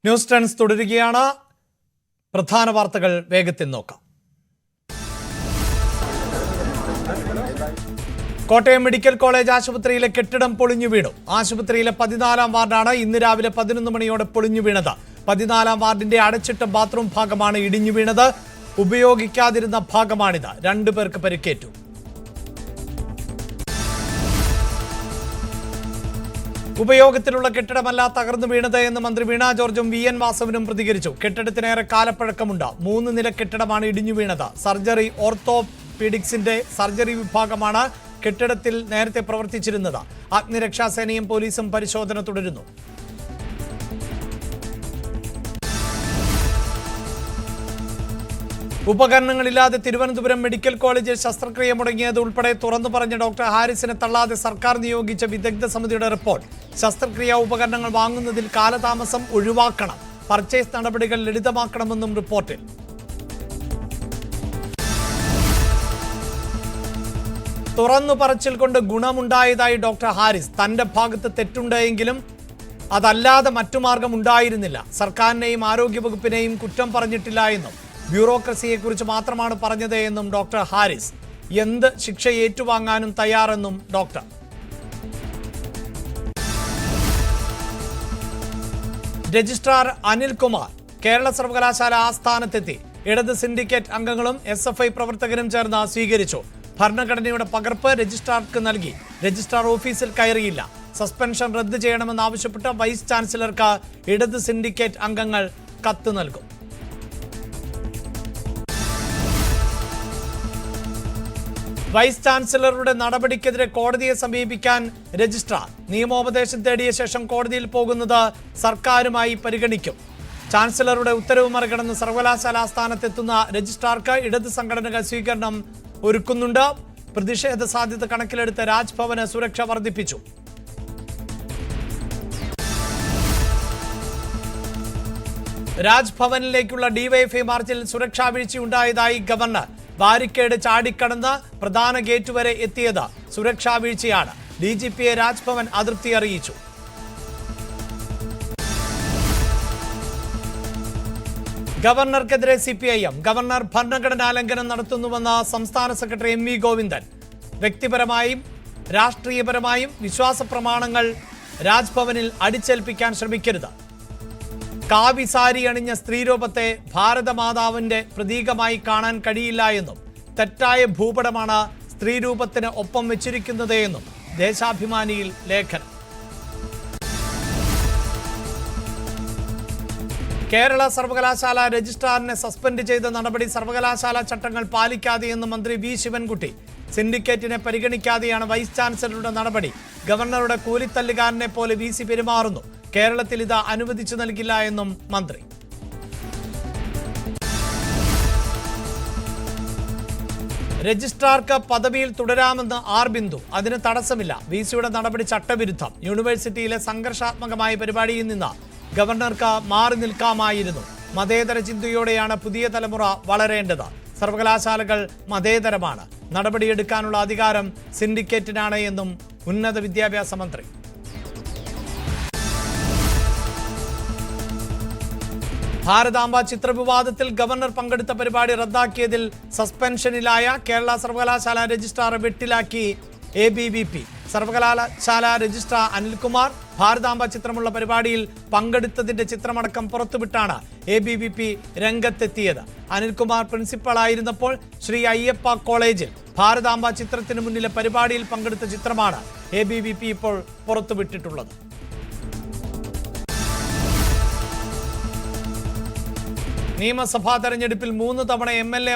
News trends തുടരുകയാണ്. പ്രധാന വാർത്തകൾ വേഗത്തിൽ നോക്കാം. കോട്ടയം മെഡിക്കൽ കോളേജ് ആശുപത്രിയിലെ കെട്ടിടം പൊളിഞ്ഞു വീണു. ആശുപത്രിയിലെ 14-ാം വാർഡാണ് ഇന്ന് രാവിലെ 11 മണിയോടെ പൊളിഞ്ഞു വീണത്. 14-ാം വാർഡിന്റെ അടച്ചിട്ട ബാത്റൂം ഭാഗമാണ് ഇടിഞ്ഞു വീണത്. ഉപയോഗിക്കാതിരുന്ന ഭാഗമാണിത്. 2 പേർക്ക് പരിക്കേറ്റു. ഉപയോഗത്തിലുള്ള കെട്ടിടമല്ല തകർന്നു വീണത് എന്ന് മന്ത്രി വീണ ജോർജും വി.എൻ. വാസവനും പ്രതികരിച്ചു. കെട്ടിടത്തിനേറെ കാലപ്പഴക്കമുണ്ട്. 3 നില കെട്ടിടമാണ് ഇടിഞ്ഞു വീണത്. സർജറി ഓർത്തോപീഡിക്സിന്റെ സർജറി വിഭാഗമാണ് കെട്ടിടത്തിൽ നേരത്തെ പ്രവർത്തിച്ചിരുന്നത്. അഗ്നിരക്ഷാസേനയും പോലീസും പരിശോധന തുടരുന്നു. ഉപകരണങ്ങളില്ലാതെ തിരുവനന്തപുരം മെഡിക്കൽ കോളേജിൽ ശസ്ത്രക്രിയ മുടങ്ങിയത് ഉൾപ്പെടെ തുറന്നു പറഞ്ഞ ഡോക്ടർ ഹാരിസിനെ തള്ളാതെ സർക്കാർ നിയോഗിച്ച വിദഗ്ധ സമിതിയുടെ റിപ്പോർട്ട്. ശസ്ത്രക്രിയാ ഉപകരണങ്ങൾ വാങ്ങുന്നതിൽ കാലതാമസം ഒഴിവാക്കണം, പർച്ചേസ് നടപടികൾ ലളിതമാക്കണമെന്നും റിപ്പോർട്ടിൽ. തുറന്നു പറച്ചിൽ കൊണ്ട് ഗുണമുണ്ടായതായി ഡോക്ടർ ഹാരിസ്. തന്റെ ഭാഗത്ത് തെറ്റുണ്ടെങ്കിലും അതല്ലാതെ മറ്റു മാർഗം ഉണ്ടായിരുന്നില്ല. സർക്കാരിനെയും ആരോഗ്യവകുപ്പിനെയും കുറ്റം പറഞ്ഞിട്ടില്ല എന്നും ബ്യൂറോക്രസിയെക്കുറിച്ച് മാത്രമാണ് പറഞ്ഞത് എന്നും ഡോക്ടർ ഹാരിസ്. എന്ത് ശിക്ഷ ഏറ്റുവാങ്ങാനും തയ്യാറെന്നും ഡോക്ടർ. രജിസ്ട്രാർ അനിൽകുമാർ കേരള സർവകലാശാല ആസ്ഥാനത്തെത്തി. ഇടത് സിൻഡിക്കേറ്റ് അംഗങ്ങളും SFI പ്രവർത്തകരും ചേർന്ന് സ്വീകരിച്ചു. ഭരണഘടനയുടെ പകർപ്പ് രജിസ്ട്രാർക്ക് നൽകി. രജിസ്ട്രാർ ഓഫീസിൽ കയറിയില്ല. സസ്പെൻഷൻ റദ്ദ് ചെയ്യണമെന്നാവശ്യപ്പെട്ട് വൈസ് ചാൻസലർക്ക് ഇടത് സിൻഡിക്കേറ്റ് അംഗങ്ങൾ കത്ത് നൽകും. വൈസ് ചാൻസലറുടെ നടപടിക്കെതിരെ കോടതിയെ സമീപിക്കാൻ രജിസ്ട്രാർ. നിയമോപദേശം തേടിയ ശേഷം കോടതിയിൽ പോകുന്നത് സർക്കാരുമായി പരിഗണിക്കും. ചാൻസലറുടെ ഉത്തരവ് മറികടന്ന് സർവകലാശാല ആസ്ഥാനത്തെത്തുന്ന രജിസ്ട്രാർക്ക് ഇടത് സംഘടനകൾ സ്വീകരണം ഒരുക്കുന്നുണ്ട്. പ്രതിഷേധ സാധ്യത കണക്കിലെടുത്ത് രാജ്ഭവന് സുരക്ഷ വർദ്ധിപ്പിച്ചു. രാജ്ഭവനിലേക്കുള്ള ഡിവൈഎഫ്ഐ മാർച്ചിൽ സുരക്ഷാ വീഴ്ചയുണ്ടായതായി ഗവർണർ. ബാരിക്കേഡ് ചാടിക്കടന്ന് പ്രധാന ഗേറ്റ് വരെ എത്തിയത് സുരക്ഷാ വീഴ്ചയാണ്. DGPയെ രാജ്ഭവൻ അതൃപ്തി അറിയിച്ചു. ഗവർണർക്കെതിരെ CPIM. ഗവർണർ ഭരണഘടനാ ലംഘനം നടത്തുന്നുവെന്ന് സംസ്ഥാന സെക്രട്ടറി M.V. ഗോവിന്ദൻ. വ്യക്തിപരമായും രാഷ്ട്രീയപരമായും വിശ്വാസ പ്രമാണങ്ങൾ രാജ്ഭവനിൽ അടിച്ചേൽപ്പിക്കാൻ ശ്രമിക്കരുത്. കാവിസാരി അണിഞ്ഞ സ്ത്രീരൂപത്തെ ഭാരതമാതാവിന്റെ പ്രതീകമായി കാണാൻ കഴിയില്ല എന്നും തെറ്റായ ഭൂപടമാണ് സ്ത്രീരൂപത്തിന് ഒപ്പം വെച്ചിരിക്കുന്നത് എന്നും ദേശാഭിമാനിയിൽ ലേഖനം. കേരള സർവകലാശാല രജിസ്ട്രാറിനെ സസ്പെൻഡ് ചെയ്ത നടപടി സർവകലാശാല ചട്ടങ്ങൾ പാലിക്കാതെയെന്ന് മന്ത്രി V. ശിവൻകുട്ടി. സിൻഡിക്കേറ്റിനെ പരിഗണിക്കാതെയാണ് വൈസ് ചാൻസലറുടെ നടപടി. ഗവർണറുടെ കൂലിത്തല്ലുകാരനെ പോലെ VC പെരുമാറുന്നു. കേരളത്തിൽ ഇത് അനുവദിച്ചു നൽകില്ല എന്നും മന്ത്രി. രജിസ്ട്രാർക്ക് പദവിയിൽ തുടരാമെന്ന് R. ബിന്ദു. അതിന് തടസ്സമില്ല. VCയുടെ നടപടി ചട്ടവിരുദ്ധം. യൂണിവേഴ്സിറ്റിയിലെ സംഘർഷാത്മകമായ പരിപാടിയിൽ നിന്ന് ഗവർണർക്ക് മാറി നിൽക്കാമായിരുന്നു. മതേതര ചിന്തയോടെയാണ് പുതിയ തലമുറ വളരേണ്ടത്. സർവകലാശാലകൾ മതേതരമാണ്. നടപടിയെടുക്കാനുള്ള അധികാരം സിൻഡിക്കേറ്റിനാണ് എന്നും ഉന്നത വിദ്യാഭ്യാസ മന്ത്രി. ഭാരതാംബ ചിത്രവിവാദത്തിൽ ഗവർണർ പങ്കെടുത്ത പരിപാടി റദ്ദാക്കിയതിൽ സസ്പെൻഷനിലായ കേരള സർവകലാശാല രജിസ്ട്രാർ വെട്ടിലാക്കി ABVP. സർവകലാശാല രജിസ്ട്രാർ അനിൽകുമാർ ഭാരതാംബ ചിത്രമുള്ള പരിപാടിയിൽ പങ്കെടുത്തതിന്റെ ചിത്രമടക്കം പുറത്തുവിട്ടാണ് ABVP രംഗത്തെത്തിയത്. അനിൽകുമാർ പ്രിൻസിപ്പളായിരുന്നപ്പോൾ ശ്രീ അയ്യപ്പ കോളേജിൽ ഭാരതാംബ ചിത്രത്തിന് മുന്നിലെ പരിപാടിയിൽ പങ്കെടുത്ത ചിത്രമാണ് ABVP ഇപ്പോൾ പുറത്തുവിട്ടിട്ടുള്ളത്. നിയമസഭാ തെരഞ്ഞെടുപ്പിൽ 3 തവണ MLA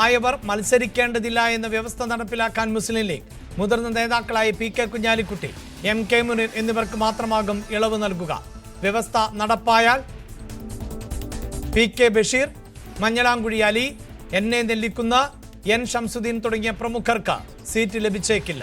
ആയവർ മത്സരിക്കേണ്ടതില്ല എന്ന വ്യവസ്ഥ നടപ്പിലാക്കാൻ മുസ്ലിം ലീഗ്. മുതിർന്ന നേതാക്കളായ PK കുഞ്ഞാലിക്കുട്ടി, MK മുനീർ എന്നിവർക്ക് മാത്രമാകും ഇളവ് നൽകുക. വ്യവസ്ഥ നടപ്പായാൽ PK Basheer, Manjalamkuzhi Ali, NA Nellikunnu, N Shamsuddin തുടങ്ങിയ പ്രമുഖർക്ക് സീറ്റ് ലഭിച്ചേക്കില്ല.